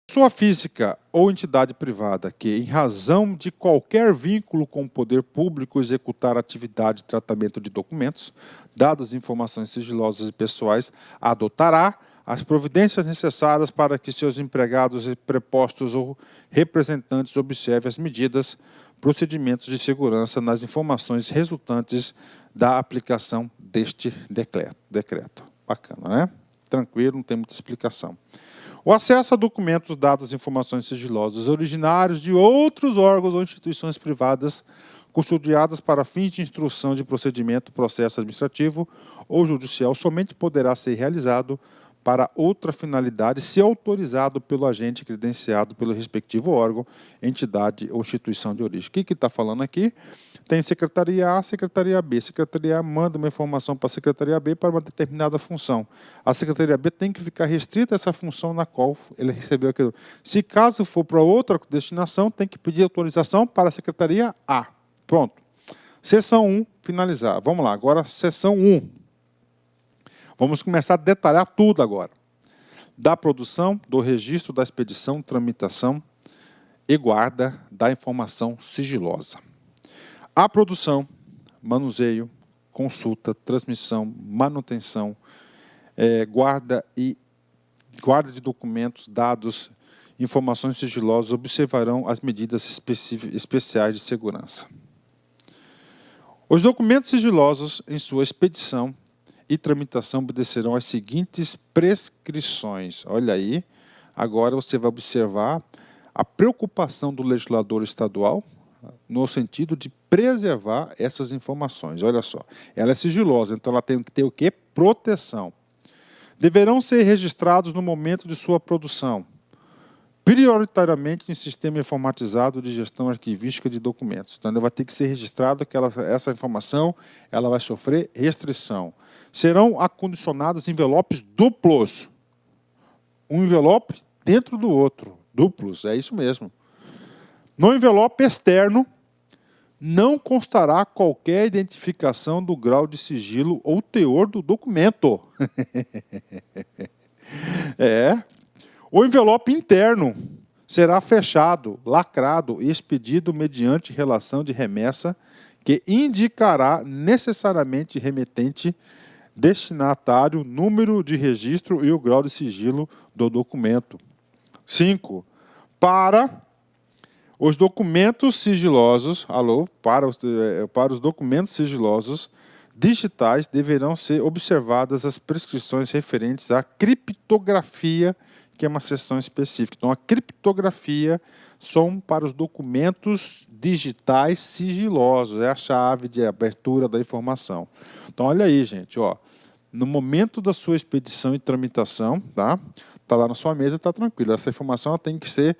Pessoa física ou entidade privada que, em razão de qualquer vínculo com o poder público, executar atividade de tratamento de documentos, dados e informações sigilosas e pessoais, adotará as providências necessárias para que seus empregados, prepostos ou representantes observem as medidas, procedimentos de segurança nas informações resultantes da aplicação deste decreto. Bacana, né? Tranquilo, não tem muita explicação. O acesso a documentos, dados e informações sigilosas originários de outros órgãos ou instituições privadas custodiadas para fins de instrução de procedimento, processo administrativo ou judicial somente poderá ser realizado para outra finalidade se autorizado pelo agente credenciado pelo respectivo órgão, entidade ou instituição de origem. O que está falando aqui? Tem Secretaria A, Secretaria B. Secretaria A manda uma informação para a Secretaria B para uma determinada função. A Secretaria B tem que ficar restrita a essa função na qual ele recebeu aquilo. Se caso for para outra destinação, tem que pedir autorização para a Secretaria A. Pronto. Seção 1, finalizar. Vamos lá, agora seção 1. Vamos começar a detalhar tudo agora. Da produção, do registro, da expedição, tramitação e guarda da informação sigilosa. A produção, manuseio, consulta, transmissão, manutenção, guarda de documentos, dados, informações sigilosas observarão as medidas especiais de segurança. Os documentos sigilosos, em sua expedição e tramitação, obedecerão às seguintes prescrições. Olha aí, agora você vai observar a preocupação do legislador estadual no sentido de preservar essas informações. Olha só, ela é sigilosa, então ela tem que ter o quê? Proteção. Deverão ser registrados no momento de sua produção, prioritariamente em sistema informatizado de gestão arquivística de documentos. Então, vai ter que ser registrado que essa informação ela vai sofrer restrição. Serão acondicionados envelopes duplos. Um envelope dentro do outro. Duplos, é isso mesmo. No envelope externo, não constará qualquer identificação do grau de sigilo ou teor do documento. O envelope interno será fechado, lacrado e expedido mediante relação de remessa que indicará necessariamente remetente, destinatário, número de registro e o grau de sigilo do documento. 5. Para os documentos sigilosos, para os documentos sigilosos digitais deverão ser observadas as prescrições referentes à criptografia, que é uma seção específica. Então, a criptografia são para os documentos digitais sigilosos, é a chave de abertura da informação. Então, olha aí, gente, ó, no momento da sua expedição e tramitação, tá lá na sua mesa, está tranquilo. Essa informação ela tem que ser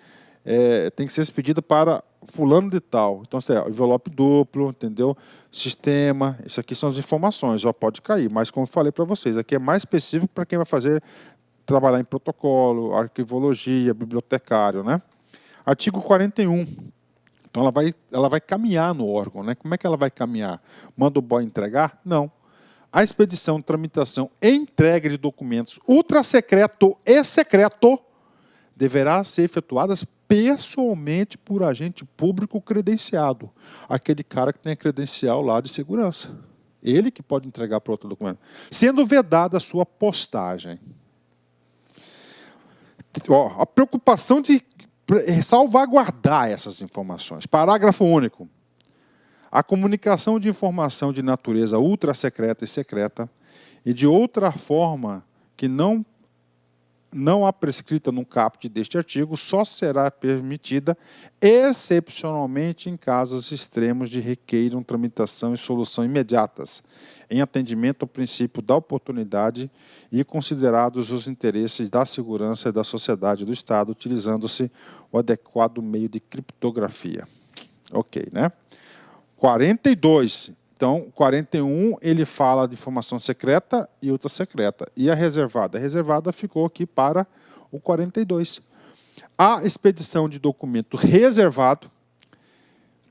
expedida para fulano de tal. Então, envelope duplo, entendeu? Sistema, isso aqui são as informações, ó, pode cair, mas como eu falei para vocês, aqui é mais específico para quem vai trabalhar em protocolo, arquivologia, bibliotecário, né? Artigo 41. Então, ela vai caminhar no órgão, né? Como é que ela vai caminhar? Manda o boy entregar? Não. A expedição, tramitação e entrega de documentos ultrasecreto e secreto deverá ser efetuadas pessoalmente por agente público credenciado. Aquele cara que tem a credencial lá de segurança. Ele que pode entregar para outro documento. Sendo vedada a sua postagem. A preocupação de salvaguardar essas informações. Parágrafo único. A comunicação de informação de natureza ultrasecreta e secreta e de outra forma que não há prescrita no caput deste artigo, só será permitida excepcionalmente em casos extremos de requeiram tramitação e solução imediatas, em atendimento ao princípio da oportunidade e considerados os interesses da segurança e da sociedade do Estado, utilizando-se o adequado meio de criptografia. Ok, né? 42. Então, 41, ele fala de informação secreta e outra secreta. E a reservada? A reservada ficou aqui para o 42. A expedição de documento reservado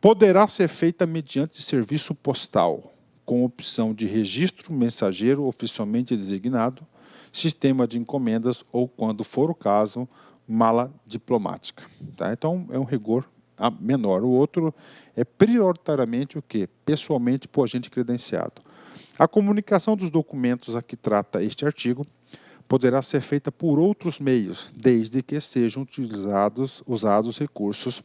poderá ser feita mediante serviço postal, com opção de registro mensageiro oficialmente designado, sistema de encomendas ou, quando for o caso, mala diplomática. Tá? Então, é um rigor menor. O outro é prioritariamente o quê? Pessoalmente por agente credenciado. A comunicação dos documentos a que trata este artigo poderá ser feita por outros meios, desde que sejam usados recursos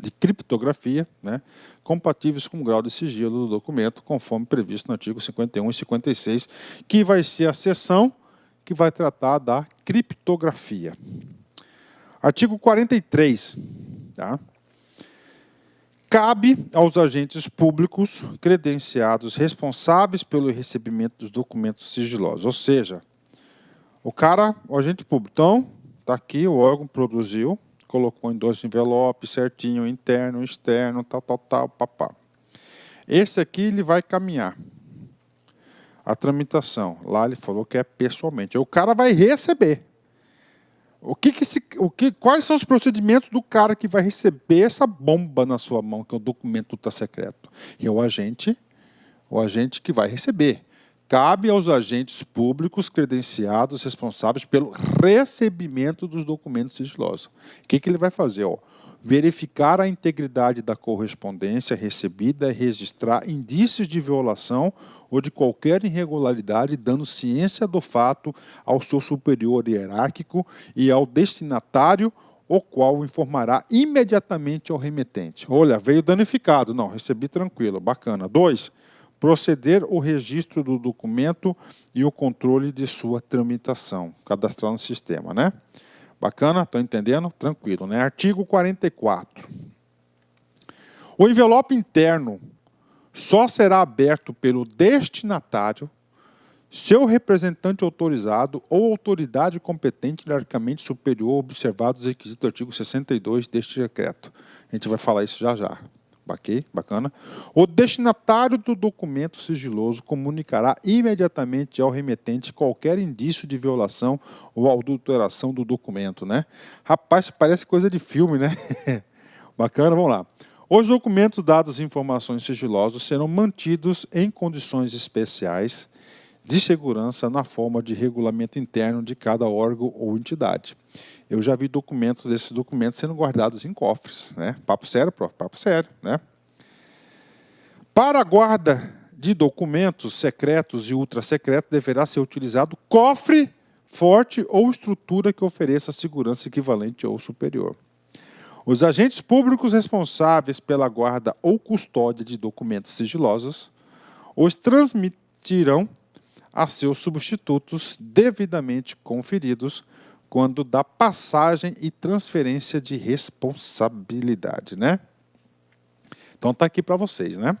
de criptografia, né, compatíveis com o grau de sigilo do documento, conforme previsto no artigo 51 e 56, que vai ser a seção que vai tratar da criptografia. Artigo 43. Tá? Cabe aos agentes públicos credenciados responsáveis pelo recebimento dos documentos sigilosos, ou seja, o agente público, então, está aqui, o órgão produziu, colocou em 2 envelopes, certinho, interno, externo, tal, papá. Esse aqui ele vai caminhar a tramitação. Lá ele falou que é pessoalmente. O cara vai receber. Quais são os procedimentos do cara que vai receber essa bomba na sua mão, que é o documento ultra secreto? E é o agente que vai receber. Cabe aos agentes públicos credenciados responsáveis pelo recebimento dos documentos sigilosos. O que ele vai fazer? Verificar a integridade da correspondência recebida e registrar indícios de violação ou de qualquer irregularidade, dando ciência do fato ao seu superior hierárquico e ao destinatário, o qual informará imediatamente ao remetente. Olha, veio danificado. Não, recebi tranquilo, bacana. 2. Proceder o registro do documento e o controle de sua tramitação, cadastrar no sistema, né? Bacana? Estão entendendo? Tranquilo, né? Artigo 44. O envelope interno só será aberto pelo destinatário, seu representante autorizado ou autoridade competente hierarquicamente superior, observados os requisitos do artigo 62 deste decreto. A gente vai falar isso já já. Ok? Bacana. O destinatário do documento sigiloso comunicará imediatamente ao remetente qualquer indício de violação ou adulteração do documento, né? Rapaz, parece coisa de filme, né? Bacana, vamos lá. Os documentos, dados e informações sigilosas serão mantidos em condições especiais de segurança na forma de regulamento interno de cada órgão ou entidade. Eu já vi esses documentos sendo guardados em cofres, né? Papo sério, prof, papo sério, né? Para a guarda de documentos secretos e ultrasecretos, deverá ser utilizado cofre forte ou estrutura que ofereça segurança equivalente ou superior. Os agentes públicos responsáveis pela guarda ou custódia de documentos sigilosos os transmitirão a seus substitutos devidamente conferidos quando da passagem e transferência de responsabilidade, né? Então está aqui para vocês, né?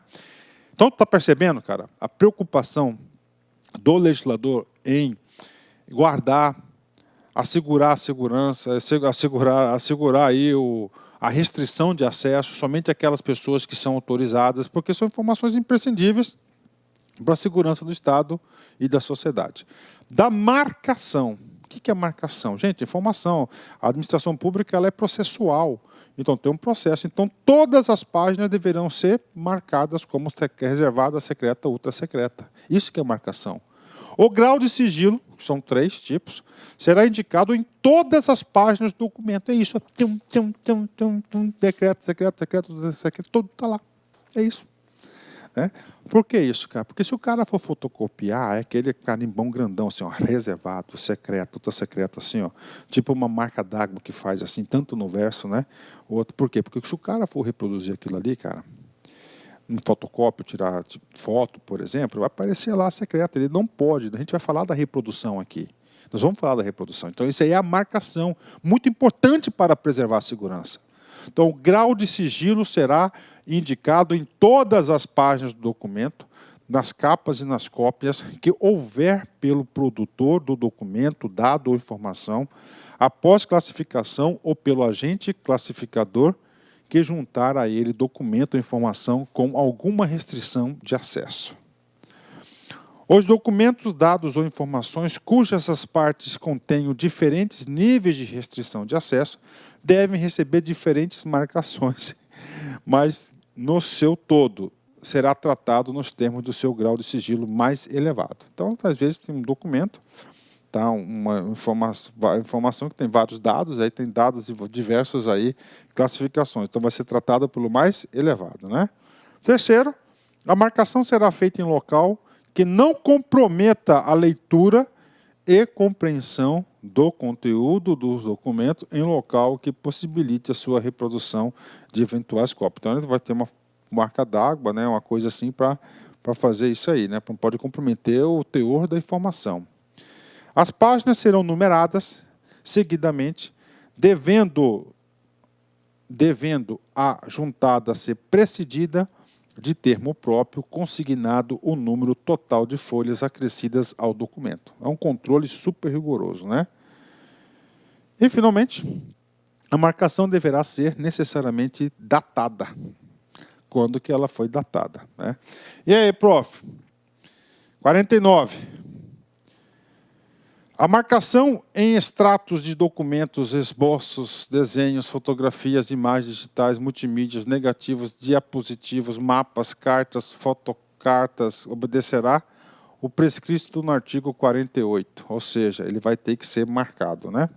Então está percebendo, cara, a preocupação do legislador em guardar, assegurar a segurança, assegurar aí a restrição de acesso somente àquelas pessoas que são autorizadas, porque são informações imprescindíveis para a segurança do Estado e da sociedade. Da marcação. O que é marcação? Gente, informação. A administração pública ela é processual. Então, tem um processo. Então, todas as páginas deverão ser marcadas como reservada, secreta, ultrasecreta. Isso que é marcação. O grau de sigilo, que são 3 tipos, será indicado em todas as páginas do documento. É isso. Decreto, secreto, tudo está lá. É isso. Né? Por que isso, cara? Porque se o cara for fotocopiar, é aquele carimbão grandão, assim, ó, reservado, secreto, outra secreta, assim, ó, tipo uma marca d'água que faz assim, tanto no verso, né? O outro, por quê? Porque se o cara for reproduzir aquilo ali, cara, um fotocópio, tirar tipo, foto, por exemplo, vai aparecer lá secreto. Ele não pode. A gente vai falar da reprodução aqui. Nós vamos falar da reprodução. Então, isso aí é a marcação, muito importante para preservar a segurança. Então, o grau de sigilo será indicado em todas as páginas do documento, nas capas e nas cópias que houver pelo produtor do documento, dado ou informação, após classificação ou pelo agente classificador que juntar a ele documento ou informação com alguma restrição de acesso. Os documentos, dados ou informações cujas as partes contenham diferentes níveis de restrição de acesso devem receber diferentes marcações, mas no seu todo será tratado nos termos do seu grau de sigilo mais elevado. Então, às vezes tem um documento tá? Uma informação que tem vários dados, aí tem dados diversos aí, classificações. Então vai ser tratada pelo mais elevado, né? Terceiro, a marcação será feita em local que não comprometa a leitura e compreensão do conteúdo dos documentos em local que possibilite a sua reprodução de eventuais cópias. Então, ele vai ter uma marca d'água, né, uma coisa assim para fazer isso aí, né, não pode comprometer o teor da informação. As páginas serão numeradas seguidamente, devendo a juntada ser precedida de termo próprio, consignado o número total de folhas acrescidas ao documento. É um controle super rigoroso, né? E, finalmente, a marcação deverá ser necessariamente datada. Quando que ela foi datada, né? E aí, prof? 49. A marcação em extratos de documentos, esboços, desenhos, fotografias, imagens digitais, multimídias, negativos, diapositivos, mapas, cartas, fotocartas, obedecerá o prescrito no artigo 48, ou seja, ele vai ter que ser marcado, né?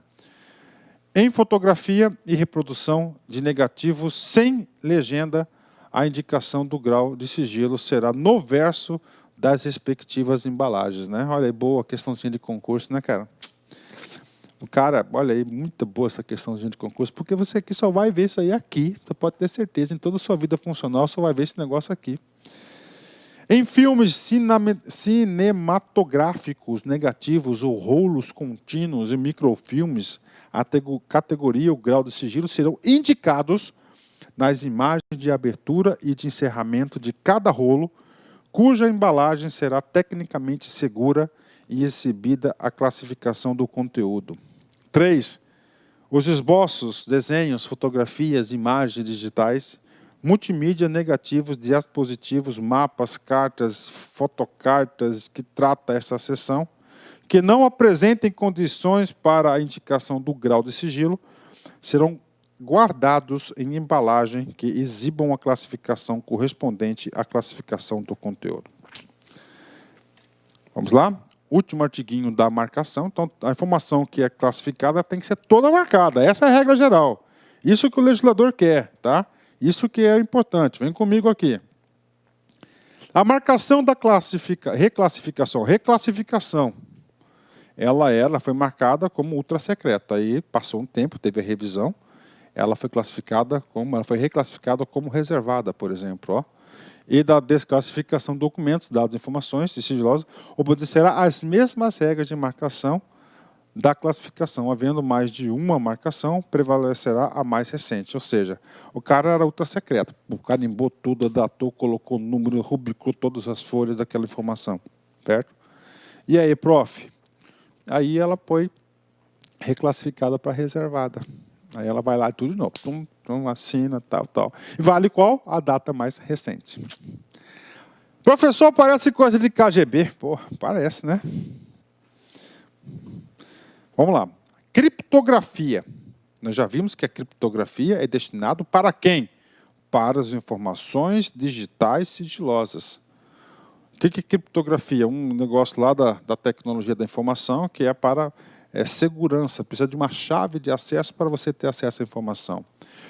Em fotografia e reprodução de negativos sem legenda, a indicação do grau de sigilo será no verso das respectivas embalagens, né? Olha aí, boa questãozinha de concurso, né, cara? O cara, olha aí, muito boa essa questãozinha de concurso, porque você aqui só vai ver isso aí aqui, você pode ter certeza, em toda a sua vida funcional, só vai ver esse negócio aqui. Em filmes cinematográficos negativos ou rolos contínuos e microfilmes, a categoria e o grau de sigilo serão indicados nas imagens de abertura e de encerramento de cada rolo, cuja embalagem será tecnicamente segura e exibida a classificação do conteúdo. 3. Os esboços, desenhos, fotografias, imagens digitais, multimídia, negativos, diapositivos, mapas, cartas, fotocartas que trata essa seção, que não apresentem condições para a indicação do grau de sigilo, serão guardados em embalagem que exibam a classificação correspondente à classificação do conteúdo. Vamos lá? Último artiguinho da marcação. Então, a informação que é classificada tem que ser toda marcada. Essa é a regra geral. Isso que o legislador quer, tá? Isso que é importante. Vem comigo aqui. A marcação da reclassificação, ela foi marcada como ultra secreta. Aí passou um tempo, teve a revisão. Ela foi reclassificada como reservada, por exemplo, ó. E da desclassificação de documentos, dados, informações e sigilosos, obedecerá às mesmas regras de marcação da classificação. Havendo mais de uma marcação, prevalecerá a mais recente. Ou seja, o cara era ultra secreto. O carimbou tudo, datou, colocou número, rubricou todas as folhas daquela informação. Certo? E aí, prof? Aí ela foi reclassificada para reservada. Aí ela vai lá e tudo de novo. Assina, tal. E vale qual? A data mais recente. Professor, parece coisa de KGB. Pô, parece, né? Vamos lá. Criptografia. Nós já vimos que a criptografia é destinado para quem? Para as informações digitais sigilosas. O que é criptografia? Um negócio lá da tecnologia da informação que é para segurança. Precisa de uma chave de acesso para você ter acesso à informação.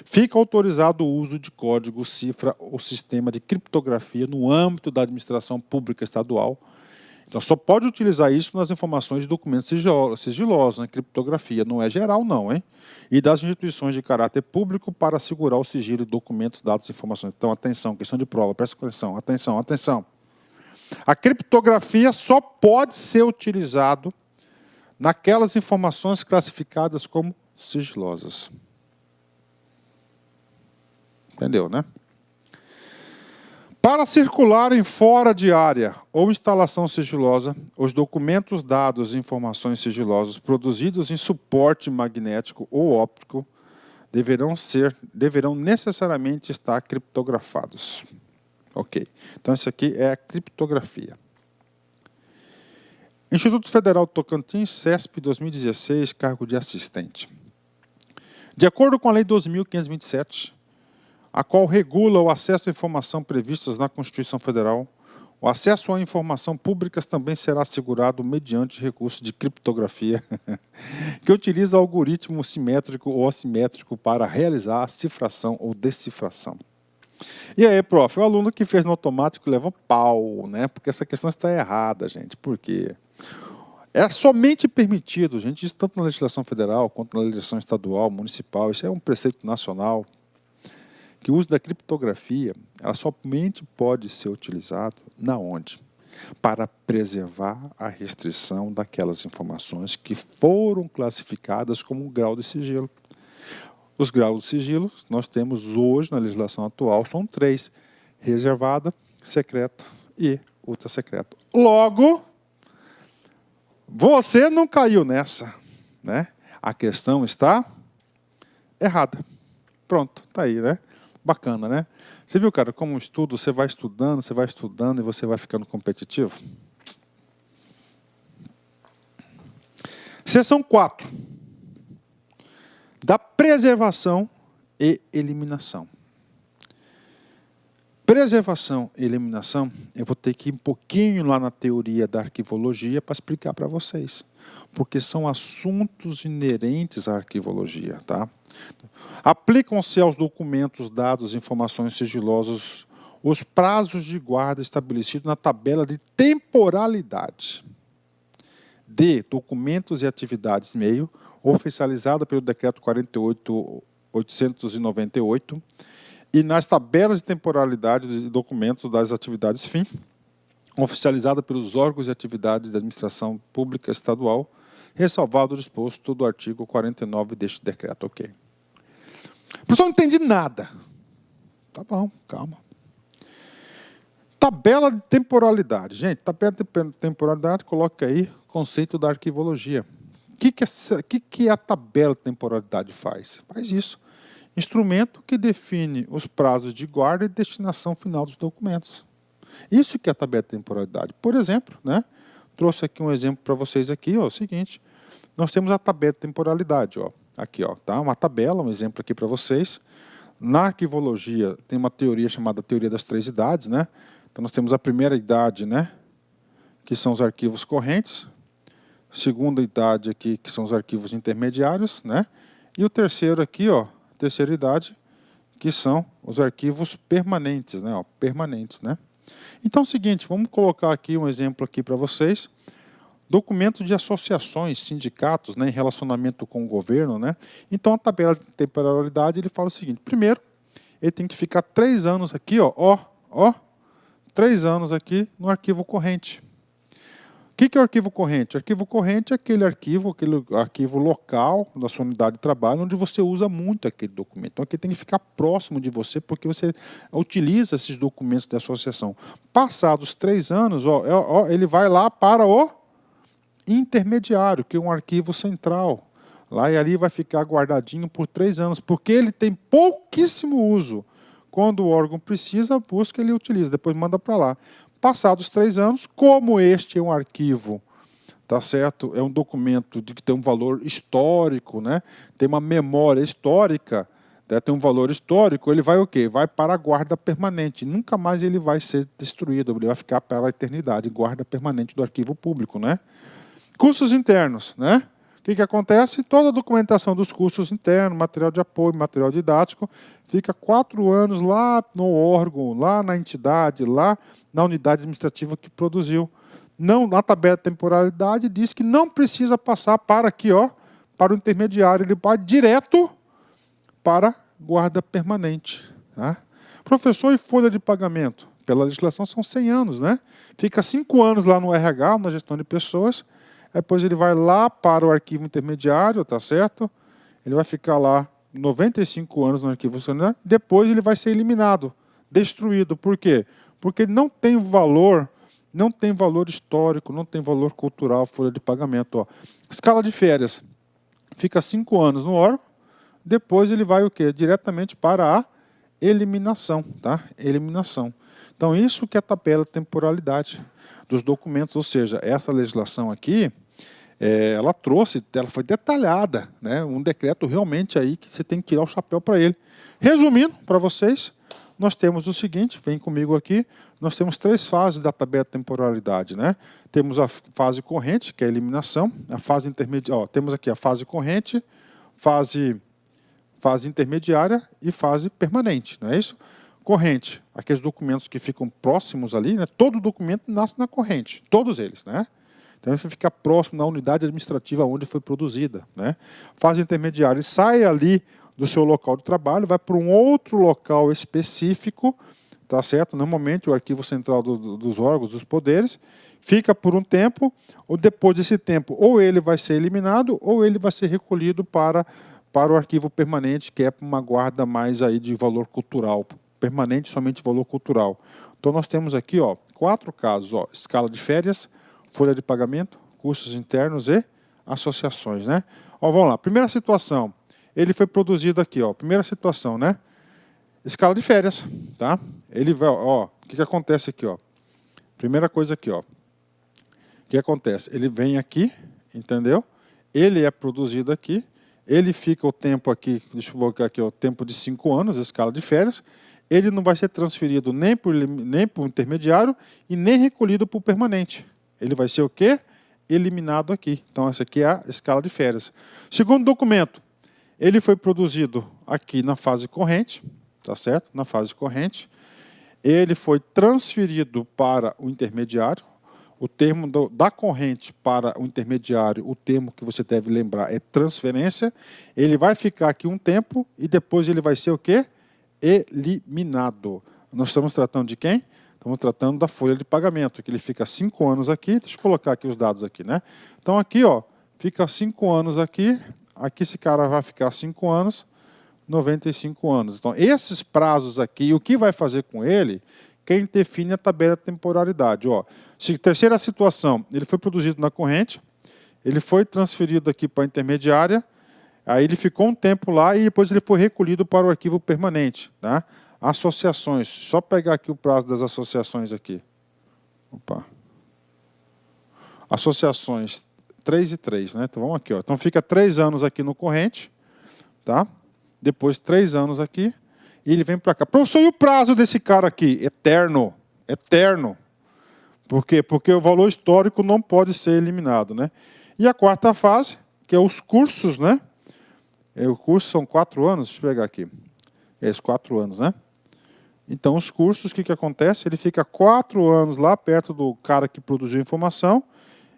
Fica autorizado o uso de código, cifra ou sistema de criptografia no âmbito da administração pública estadual. Então, só pode utilizar isso nas informações de documentos sigilosos, né? Criptografia não é geral, não, hein? E das instituições de caráter público para assegurar o sigilo de documentos, dados e informações. Então, atenção, questão de prova, presta atenção, atenção. A criptografia só pode ser utilizado naquelas informações classificadas como sigilosas. Entendeu, né? Para circularem fora de área ou instalação sigilosa, os documentos, dados e informações sigilosas produzidos em suporte magnético ou óptico deverão necessariamente estar criptografados. Ok. Então, isso aqui é a criptografia. Instituto Federal do Tocantins, CESP 2016, cargo de assistente. De acordo com a Lei 2.527, a qual regula o acesso à informação previstas na Constituição Federal, O acesso a informação públicas também será assegurado mediante recurso de criptografia, que utiliza algoritmo simétrico ou assimétrico para realizar a cifração ou decifração. E aí, prof, o aluno que fez no automático leva um pau, né? Porque essa questão está errada, gente. Por quê? É somente permitido, gente, isso tanto na legislação federal quanto na legislação estadual, municipal, isso é um preceito nacional, que o uso da criptografia, ela somente pode ser utilizado na onde? Para preservar a restrição daquelas informações que foram classificadas como um grau de sigilo. Os graus de sigilo nós temos hoje na legislação atual são 3: reservado, secreto e ultra secreto. Logo, você não caiu nessa, né? A questão está errada. Pronto, tá aí, né? Bacana, né? Você viu, cara, como estudo, você vai estudando e você vai ficando competitivo? Seção 4. Da preservação e eliminação. Preservação e eliminação, eu vou ter que ir um pouquinho lá na teoria da arquivologia para explicar para vocês. Porque são assuntos inerentes à arquivologia, tá? Aplicam-se aos documentos, dados, informações sigilosas, os prazos de guarda estabelecidos na tabela de temporalidade de documentos e atividades meio, oficializada pelo Decreto 48.898, e nas tabelas de temporalidade de documentos das atividades fim, oficializada pelos órgãos e atividades da administração pública estadual, ressalvado o disposto do artigo 49 deste decreto. Ok. Professor, não entendi nada. Tá bom, calma. Tabela de temporalidade. Gente, tabela de temporalidade, coloca aí o conceito da arquivologia. O que a tabela de temporalidade faz? Faz isso. Instrumento que define os prazos de guarda e destinação final dos documentos. Isso que é a tabela de temporalidade. Por exemplo, né, trouxe aqui um exemplo para vocês aqui, ó, é o seguinte, nós temos a tabela de temporalidade, ó, aqui, ó, tá, uma tabela, um exemplo aqui para vocês. Na arquivologia tem uma teoria chamada teoria das 3 idades, né? Então nós temos a primeira idade, né, que são os arquivos correntes, segunda idade aqui, que são os arquivos intermediários, né? E o terceiro aqui, ó, terceira idade, que são os arquivos permanentes, né? Ó, permanentes, né? Então é o seguinte, vamos colocar aqui um exemplo aqui para vocês. Documentos de associações, sindicatos, né, em relacionamento com o governo, né? Então a tabela de temporalidade ele fala o seguinte: primeiro, ele tem que ficar 3 anos aqui, ó, 3 anos aqui no arquivo corrente. O que é o arquivo corrente? O arquivo corrente é aquele arquivo local da sua unidade de trabalho, onde você usa muito aquele documento. Então, aqui tem que ficar próximo de você, porque você utiliza esses documentos de associação. Passados 3 anos, ele vai lá para o intermediário, que é um arquivo central. Lá e ali vai ficar guardadinho por 3 anos, porque ele tem pouquíssimo uso. Quando o órgão precisa, busca, ele utiliza, depois manda para lá. Passados 3 anos, como este é um arquivo, tá certo? É um documento que tem um valor histórico, né? Tem uma memória histórica, né? Tem um valor histórico, ele vai o quê? Vai para a guarda permanente. Nunca mais ele vai ser destruído, ele vai ficar para a eternidade, guarda permanente do arquivo público, né? Cursos internos, né? O que acontece? Toda a documentação dos cursos internos, material de apoio, material didático, fica 4 anos lá no órgão, lá na entidade, lá na unidade administrativa que produziu. Não, na tabela de temporalidade diz que não precisa passar para aqui, ó, para o intermediário, ele vai direto para guarda permanente. Tá? Professor, e folha de pagamento? Pela legislação são 100 anos, né? Fica 5 anos lá no RH, na gestão de pessoas. Depois ele vai lá para o arquivo intermediário, tá certo? Ele vai ficar lá 95 anos no arquivo funcionário, depois ele vai ser eliminado, destruído. Por quê? Porque ele não tem valor histórico, não tem valor cultural, folha de pagamento. Ó. Escala de férias, fica 5 anos no órgão, depois ele vai o quê? Diretamente para a eliminação, tá? Eliminação. Então isso que é a tabela de temporalidade dos documentos, ou seja, essa legislação aqui, ela foi detalhada, né? Um decreto realmente aí que você tem que tirar o chapéu para ele. Resumindo para vocês, nós temos o seguinte, vem comigo aqui, nós temos 3 fases da tabela de temporalidade, né? Temos a fase corrente, que é a eliminação, a fase intermediária, temos aqui a fase corrente, fase intermediária e fase permanente, não é isso? Corrente, aqueles documentos que ficam próximos ali, né? Todo documento nasce na corrente, todos eles, né? Então, você fica próximo na unidade administrativa onde foi produzida, né? Fase intermediária, ele sai ali do seu local de trabalho, vai para um outro local específico, tá certo? Normalmente, o arquivo central dos órgãos, dos poderes, fica por um tempo, ou depois desse tempo, ou ele vai ser eliminado, ou ele vai ser recolhido para o arquivo permanente, que é uma guarda mais aí de valor cultural, permanente somente valor cultural. Então, nós temos aqui 4 casos, escala de férias, folha de pagamento, custos internos e associações, né? Vamos lá, primeira situação, ele foi produzido aqui, primeira situação, né? Escala de férias, tá? Ele vai, o que acontece aqui, Primeira coisa aqui, o que acontece? Ele vem aqui, entendeu? Ele é produzido aqui, ele fica o tempo aqui, deixa eu colocar aqui, o tempo de 5 anos, escala de férias, ele não vai ser transferido nem para o intermediário e nem recolhido para o permanente. Ele vai ser o quê? Eliminado aqui. Então, essa aqui é a escala de férias. Segundo documento, ele foi produzido aqui na fase corrente, tá certo? Na fase corrente. Ele foi transferido para o intermediário. O termo da corrente para o intermediário, o termo que você deve lembrar é transferência. Ele vai ficar aqui um tempo e depois ele vai ser o quê? Eliminado. Nós estamos tratando de quem? Estamos tratando da folha de pagamento, que ele fica 5 anos aqui. Deixa eu colocar aqui os dados aqui, né? Então aqui, fica 5 anos aqui. Aqui esse cara vai ficar 5 anos, 95 anos. Então esses prazos aqui, o que vai fazer com ele? Quem define a tabela de temporalidade. Terceira situação, ele foi produzido na corrente, ele foi transferido aqui para a intermediária, aí ele ficou um tempo lá e depois ele foi recolhido para o arquivo permanente. Tá? Associações, só pegar aqui o prazo das associações aqui. Opa. Associações 3 e 3, né? Então vamos aqui. Então fica 3 anos aqui no corrente, tá? Depois 3 anos aqui, e ele vem para cá. Professor, e o prazo desse cara aqui? Eterno. Eterno. Por quê? Porque o valor histórico não pode ser eliminado, né? E a quarta fase, que é os cursos, né? O curso são 4 anos, deixa eu pegar aqui. Esses 4 anos, né? Então, os cursos, o que acontece? Ele fica 4 anos lá perto do cara que produziu a informação.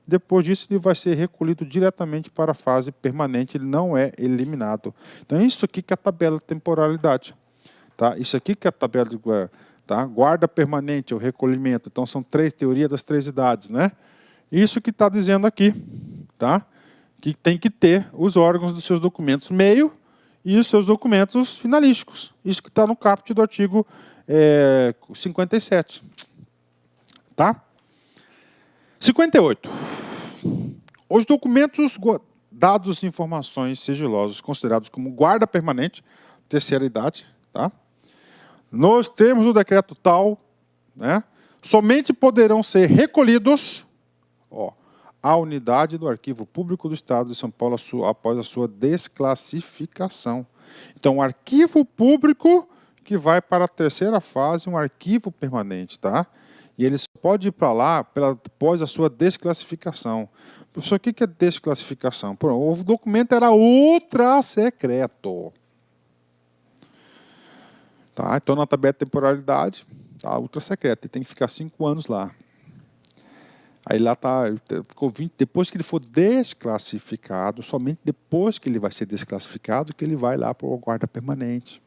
Depois disso, ele vai ser recolhido diretamente para a fase permanente, ele não é eliminado. Então, isso aqui que é a tabela de temporalidade. Tá? Isso aqui que é a tabela de guarda permanente, o recolhimento. Então, são teoria das 3 idades, né? Isso que está dizendo aqui, tá? Que tem que ter os órgãos dos seus documentos meio e os seus documentos finalísticos. Isso que está no caput do artigo 57. Tá? 58. Os documentos, dados e informações sigilosas considerados como guarda permanente, terceira idade, tá? Nos termos do decreto tal, né, somente poderão ser recolhidos à unidade do Arquivo Público do Estado de São Paulo após a sua desclassificação. Então, o arquivo público que vai para a terceira fase, um arquivo permanente, tá? E ele só pode ir para lá após a sua desclassificação. Professor, o que é desclassificação? O documento era ultra secreto. Tá? Então, na tabela de temporalidade, está ultra secreto. Ele tem que ficar 5 anos lá. Aí lá está, ficou 20, depois que ele for desclassificado, somente depois que ele vai ser desclassificado, que ele vai lá para a guarda permanente.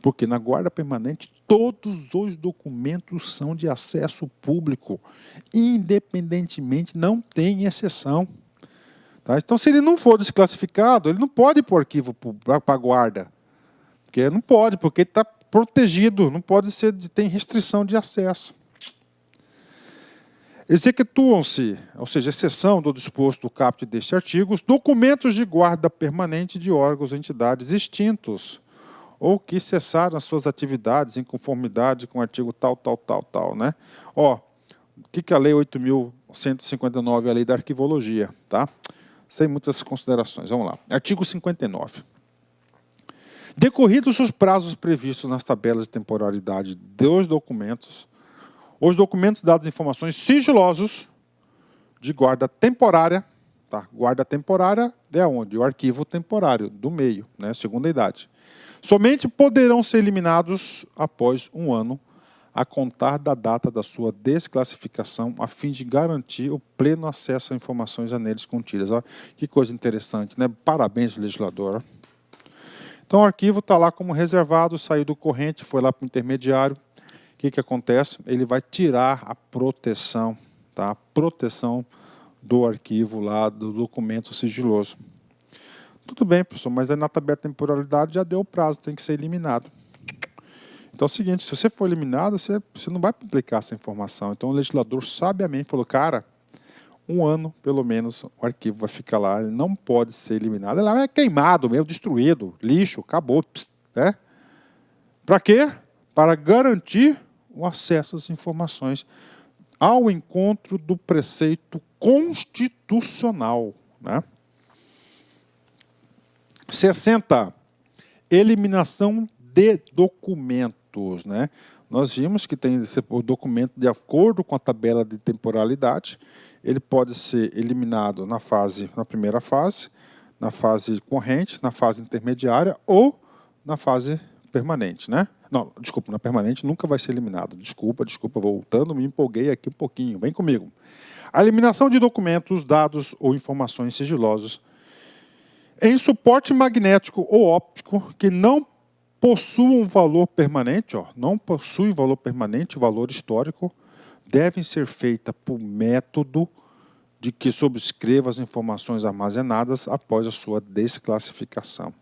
Porque na guarda permanente, todos os documentos são de acesso público, independentemente, não tem exceção. Tá? Então, se ele não for desclassificado, ele não pode ir para o arquivo para a guarda. Porque não pode, porque ele está protegido, não pode ser, tem restrição de acesso. Executam-se, ou seja, exceção do disposto do caput deste artigo, os documentos de guarda permanente de órgãos ou entidades extintos, ou que cessaram as suas atividades em conformidade com o artigo tal, né? O que é a Lei 8.159, a Lei da Arquivologia, tá? Sem muitas considerações, vamos lá. Artigo 59. Decorridos os prazos previstos nas tabelas de temporalidade dos documentos, os documentos, dados e informações sigilosos de guarda temporária, tá? Guarda temporária é onde? O arquivo temporário, do meio, né? Segunda idade. Somente poderão ser eliminados após 1 ano, a contar da data da sua desclassificação, a fim de garantir o pleno acesso a informações neles contidas. Olha que coisa interessante, né? Parabéns, legislador. Então, o arquivo está lá como reservado, saiu do corrente, foi lá para o intermediário. O que acontece? Ele vai tirar a proteção, tá? A proteção do arquivo lá, do documento sigiloso. Tudo bem, professor, mas aí na tabela de temporalidade já deu o prazo, tem que ser eliminado. Então é o seguinte, se você for eliminado, você não vai publicar essa informação. Então o legislador sabiamente falou, cara, 1 ano, pelo menos, o arquivo vai ficar lá, ele não pode ser eliminado. Ele é queimado mesmo, destruído, lixo, acabou. Né? Para quê? Para garantir o acesso às informações ao encontro do preceito constitucional. Né? 60. Eliminação de documentos. Né? Nós vimos que tem o documento de acordo com a tabela de temporalidade. Ele pode ser eliminado na primeira fase, na fase corrente, na fase intermediária ou na fase permanente. Né? Não, desculpa, na permanente nunca vai ser eliminado. Desculpa, voltando, me empolguei aqui um pouquinho. Vem comigo. A eliminação de documentos, dados ou informações sigilosos em suporte magnético ou óptico que não possuam valor permanente, não possuem valor permanente, valor histórico, devem ser feitas por método de que subscreva as informações armazenadas após a sua desclassificação.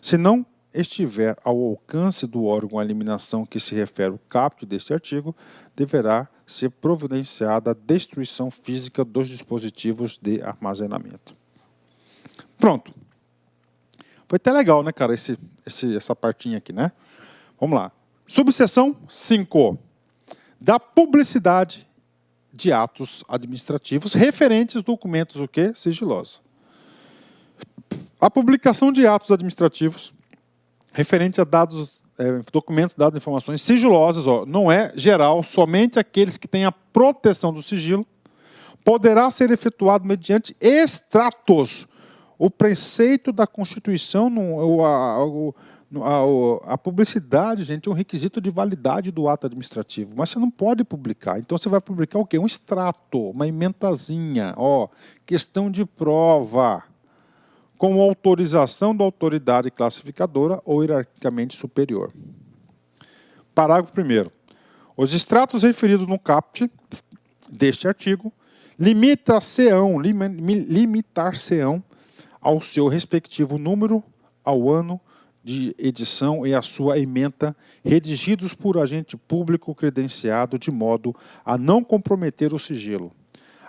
Se não estiver ao alcance do órgão a eliminação que se refere ao caput deste artigo, deverá ser providenciada a destruição física dos dispositivos de armazenamento. Pronto. Foi até legal, né, cara, essa partinha aqui, né? Vamos lá. Subseção 5. Da publicidade de atos administrativos referentes aos documentos, o quê? Sigilosos. A publicação de atos administrativos referentes a documentos, dados, informações sigilosas, não é geral, somente aqueles que têm a proteção do sigilo, poderá ser efetuado mediante extratos. O preceito da Constituição, a publicidade, gente, é um requisito de validade do ato administrativo, mas você não pode publicar. Então você vai publicar o quê? Um extrato, uma ementazinha, questão de prova, com autorização da autoridade classificadora ou hierarquicamente superior. Parágrafo 1º. Os extratos referidos no caput deste artigo limitar-se-ão ao seu respectivo número, ao ano de edição e à sua ementa, redigidos por agente público credenciado de modo a não comprometer o sigilo.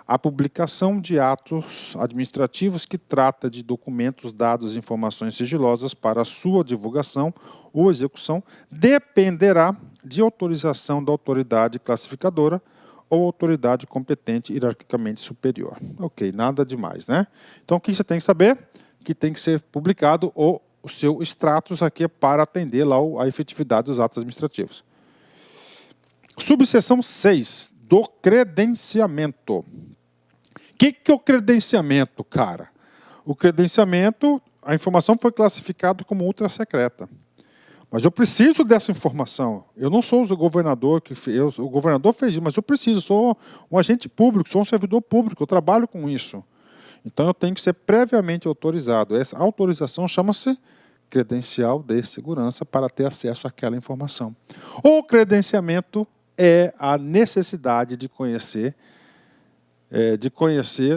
A publicação de atos administrativos que trata de documentos, dados e informações sigilosas para sua divulgação ou execução dependerá de autorização da autoridade classificadora ou autoridade competente hierarquicamente superior. Ok, nada demais, né? Então, o que você tem que saber? Que tem que ser publicado o seu extratos aqui para atender lá a efetividade dos atos administrativos. Subseção 6, do credenciamento. O que é o credenciamento, cara? O credenciamento, a informação foi classificada como ultra secreta. Mas eu preciso dessa informação. Eu não sou o governador que fez, o governador fez isso, mas eu preciso, sou um agente público, sou um servidor público, eu trabalho com isso. Então eu tenho que ser previamente autorizado. Essa autorização chama-se credencial de segurança para ter acesso àquela informação. O credenciamento é a necessidade de conhecer,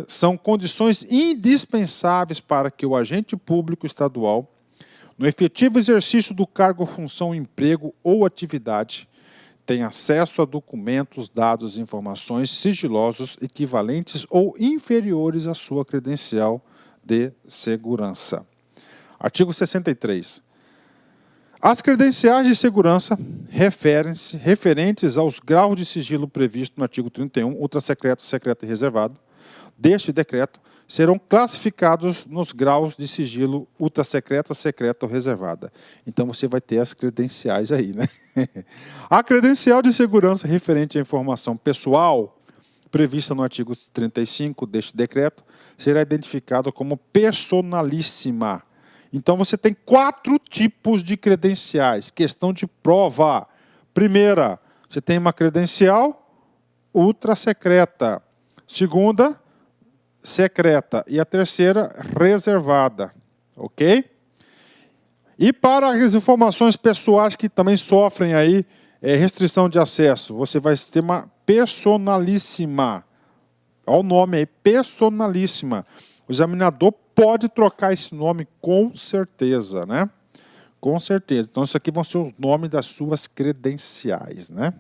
são condições indispensáveis para que o agente público estadual, no efetivo exercício do cargo, função, emprego ou atividade, tem acesso a documentos, dados e informações sigilosos equivalentes ou inferiores à sua credencial de segurança. Artigo 63. As credenciais de segurança referentes aos graus de sigilo previsto no artigo 31, ultrasecreto, secreto e reservado, deste decreto, serão classificados nos graus de sigilo ultrasecreta, secreta ou reservada. Então, você vai ter as credenciais aí, né? A credencial de segurança referente à informação pessoal, prevista no artigo 35 deste decreto, será identificada como personalíssima. Então, você tem 4 tipos de credenciais. Questão de prova. Primeira, você tem uma credencial ultrasecreta. Segunda, secreta. E a terceira, reservada. Ok? E para as informações pessoais que também sofrem aí restrição de acesso, você vai ter uma personalíssima. Olha o nome aí, personalíssima. O examinador pode trocar esse nome com certeza, né? Com certeza. Então, isso aqui vão ser os nomes das suas credenciais, né?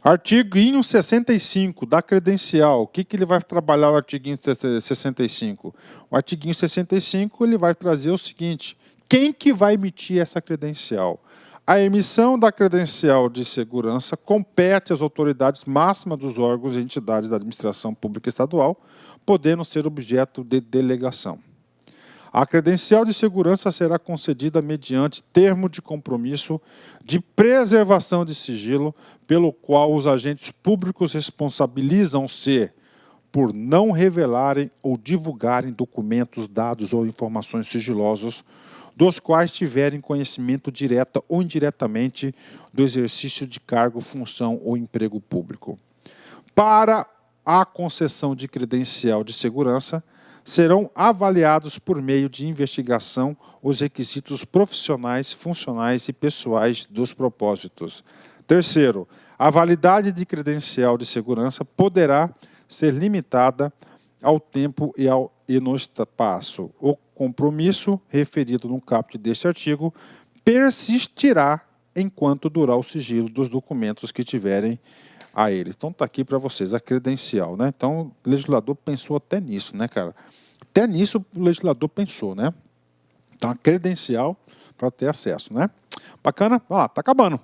Artiguinho 65 da credencial. O que ele vai trabalhar o artiguinho 65? O artiguinho 65 ele vai trazer o seguinte: quem que vai emitir essa credencial? A emissão da credencial de segurança compete às autoridades máximas dos órgãos e entidades da administração pública estadual, podendo ser objeto de delegação. A credencial de segurança será concedida mediante termo de compromisso de preservação de sigilo, pelo qual os agentes públicos responsabilizam-se por não revelarem ou divulgarem documentos, dados ou informações sigilosos, dos quais tiverem conhecimento direto ou indiretamente do exercício de cargo, função ou emprego público. Para a concessão de credencial de segurança, serão avaliados por meio de investigação os requisitos profissionais, funcionais e pessoais dos propósitos. Terceiro, a validade de credencial de segurança poderá ser limitada ao tempo e no espaço. O compromisso referido no caput deste artigo persistirá enquanto durar o sigilo dos documentos que tiverem a eles. Então está aqui para vocês a credencial, né? Então o legislador pensou até nisso, né, cara? Até nisso o legislador pensou, né? Então a credencial para ter acesso, né? Bacana? Olha lá, está acabando.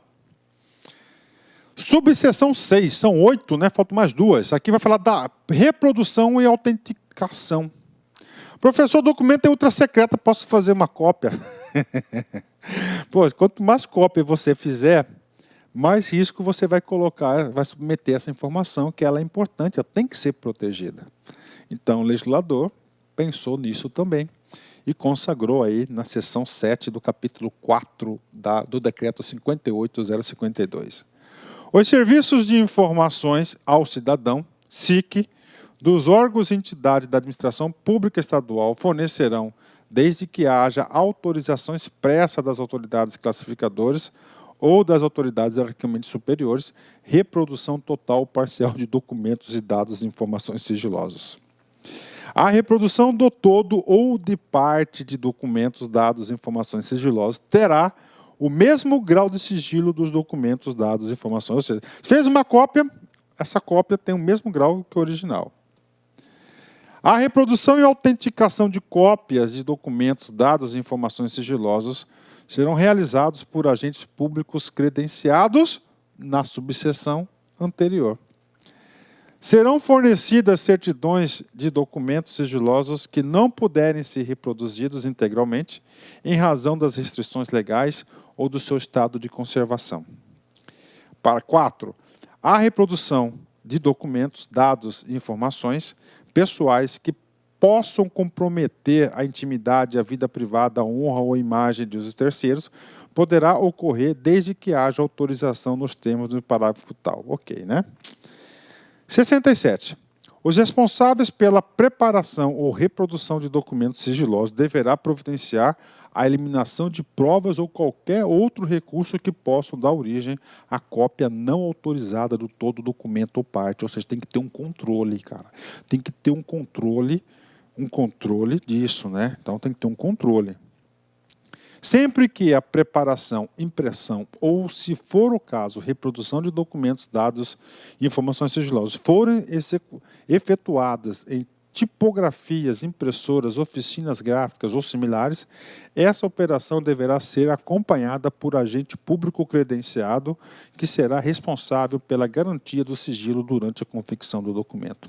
Subseção 6, são 8, né? Faltam mais 2. Aqui vai falar da reprodução e autenticação. Professor, o documento é ultrasecreta, posso fazer uma cópia? Pô, quanto mais cópia você fizer, mais risco você vai colocar, vai submeter essa informação, que ela é importante, ela tem que ser protegida. Então, o legislador pensou nisso também e consagrou aí na seção 7 do capítulo 4 do decreto 58.052. Os serviços de informações ao cidadão, SIC, dos órgãos e entidades da administração pública estadual fornecerão, desde que haja autorização expressa das autoridades classificadoras ou das autoridades hierarquicamente superiores, reprodução total ou parcial de documentos e dados e informações sigilosos. A reprodução do todo ou de parte de documentos, dados e informações sigilosas terá o mesmo grau de sigilo dos documentos, dados e informações. Ou seja, se fez uma cópia, essa cópia tem o mesmo grau que o original. A reprodução e autenticação de cópias de documentos, dados e informações sigilosas serão realizados por agentes públicos credenciados na subseção anterior. Serão fornecidas certidões de documentos sigilosos que não puderem ser reproduzidos integralmente em razão das restrições legais ou do seu estado de conservação. Para 4. A reprodução de documentos, dados e informações pessoais que possam comprometer a intimidade, a vida privada, a honra ou a imagem dos terceiros poderá ocorrer desde que haja autorização nos termos do parágrafo tal. Ok, né? 67. Os responsáveis pela preparação ou reprodução de documentos sigilosos deverá providenciar a eliminação de provas ou qualquer outro recurso que possam dar origem à cópia não autorizada do todo documento ou parte. Ou seja, tem que ter um controle, cara. Tem que ter um controle disso, né? Então tem que ter um controle. Sempre que a preparação, impressão ou, se for o caso, reprodução de documentos, dados e informações sigilosas forem efetuadas em tipografias, impressoras, oficinas gráficas ou similares, essa operação deverá ser acompanhada por agente público credenciado, que será responsável pela garantia do sigilo durante a confecção do documento.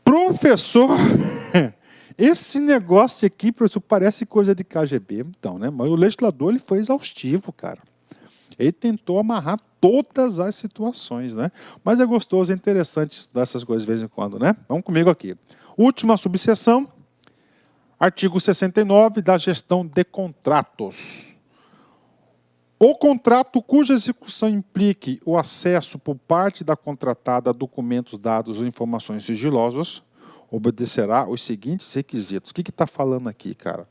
Professor, esse negócio aqui, professor, parece coisa de KGB, então, né? Mas o legislador ele foi exaustivo, cara. Ele tentou amarrar todas as situações, né? Mas é gostoso, é interessante estudar essas coisas de vez em quando, né? Vamos comigo aqui. Última subseção, artigo 69 da gestão de contratos. O contrato cuja execução implique o acesso por parte da contratada a documentos, dados ou informações sigilosas obedecerá os seguintes requisitos. O que está falando aqui, cara?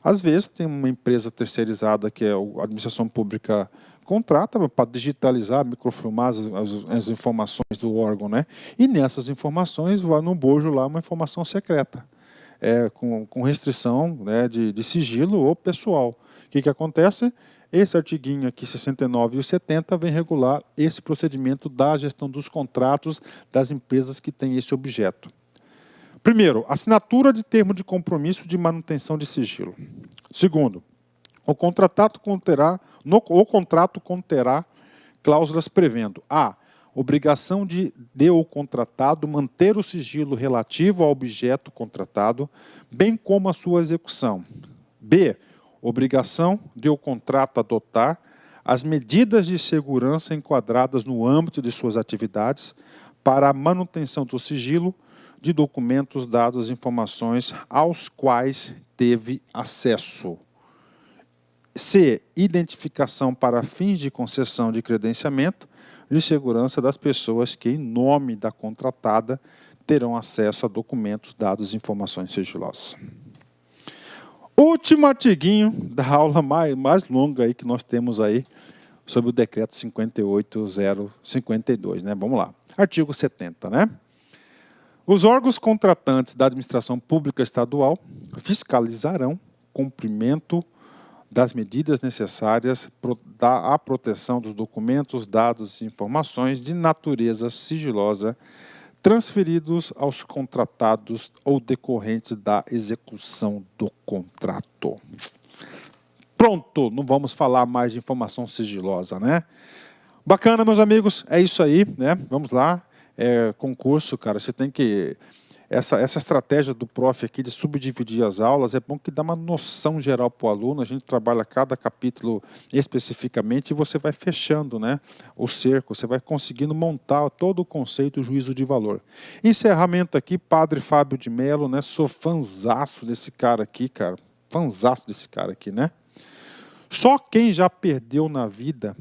Às vezes tem uma empresa terceirizada que é a administração pública contrata para digitalizar, microfilmar as informações do órgão, né? E nessas informações vai no bojo lá uma informação secreta, com restrição, né, de sigilo ou pessoal. O que acontece? Esse artiguinho aqui, 69 e o 70, vem regular esse procedimento da gestão dos contratos das empresas que têm esse objeto. Primeiro, assinatura de termo de compromisso de manutenção de sigilo. Segundo, o contrato conterá cláusulas prevendo a obrigação de o contratado manter o sigilo relativo ao objeto contratado, bem como a sua execução. B, obrigação de o contrato adotar as medidas de segurança enquadradas no âmbito de suas atividades para a manutenção do sigilo de documentos, dados e informações aos quais teve acesso. C, identificação para fins de concessão de credenciamento de segurança das pessoas que, em nome da contratada, terão acesso a documentos, dados e informações sigilosas. Último artiguinho da aula mais longa aí que nós temos aí sobre o decreto 58.052, né? Vamos lá. Artigo 70, né? Os órgãos contratantes da administração pública estadual fiscalizarão cumprimento das medidas necessárias à proteção dos documentos, dados e informações de natureza sigilosa transferidos aos contratados ou decorrentes da execução do contrato. Pronto, não vamos falar mais de informação sigilosa, né? Bacana, meus amigos, é isso aí, né? Vamos lá. Concurso, cara, você tem que... Essa estratégia do prof aqui de subdividir as aulas é bom que dá uma noção geral para o aluno, a gente trabalha cada capítulo especificamente e você vai fechando, né, o cerco, você vai conseguindo montar todo o conceito, o juízo de valor. Encerramento aqui, Padre Fábio de Mello, né, sou fanzaço desse cara aqui, cara, fanzaço desse cara aqui, né. Só quem já perdeu na vida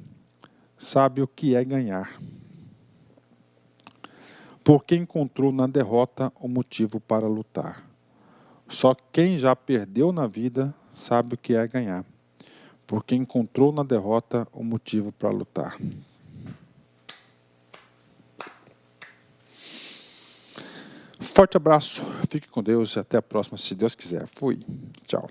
sabe o que é ganhar. Porque encontrou na derrota o motivo para lutar. Só quem já perdeu na vida sabe o que é ganhar. Porque encontrou na derrota o motivo para lutar. Forte abraço, fique com Deus e até a próxima, se Deus quiser. Fui. Tchau.